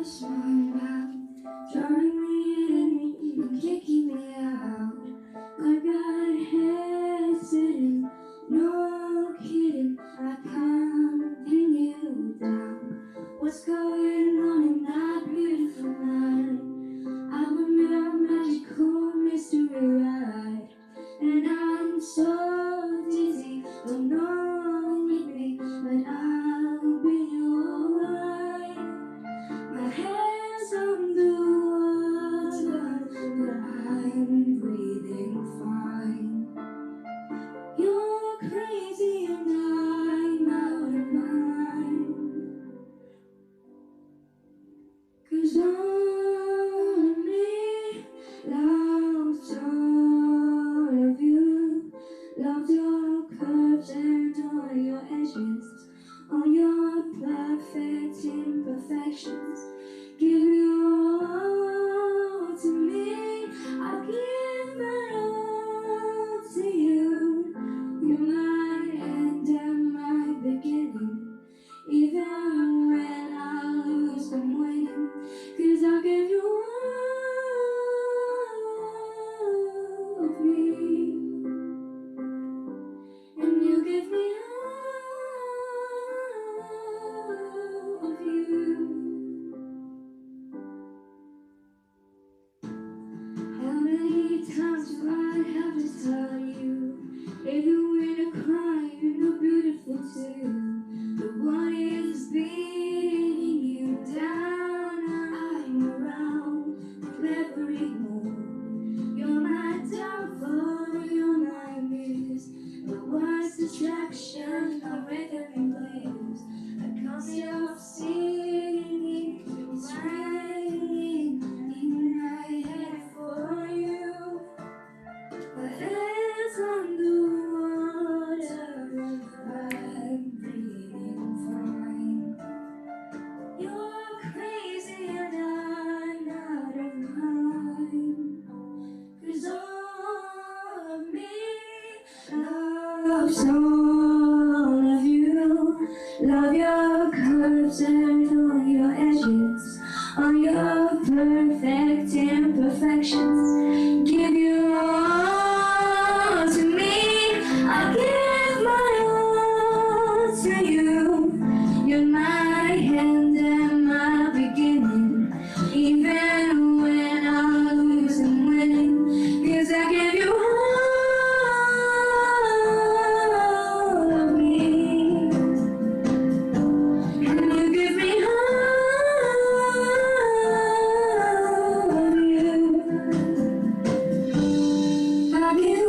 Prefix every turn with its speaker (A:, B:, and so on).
A: push my mouth, drawing me in and kicking me out. I got head sitting, no kidding, I can't pin you down. What's going on in that beautiful night? I'm on a magical mystery ride, and I'm so dizzy, don't know me, but I'll be alright. My hands on the water, but I'm breathing fine. You're crazy and I'm out of mind, 'cause only loves all of you. Loves your curves and all your edges, all your perfect imperfections. Give your all to me, I'll give my all to you. You're my end and my beginning, even when I lose I'm winning, 'cause I'll give you all of me, and you give me all of you. How many times do I have to tell you, even when I cry, you're beautiful too. But what is beating you down? I'm around with every move. You're my downfall, you're my muse. But what's distraction? A rhythm and blues. I can't stop singing, it's raining in my head for you. My hands on the water, I'm breathing fine. You're crazy and I'm out of mind, 'cause all of me loves all of you. Love your curves and all your edges, all your perfect imperfections. Give your all to me, I'll give my all to you. You're my end and my beginning, even when I lose I'm winning, 'cause I give you all of me, and you give me all of you. I give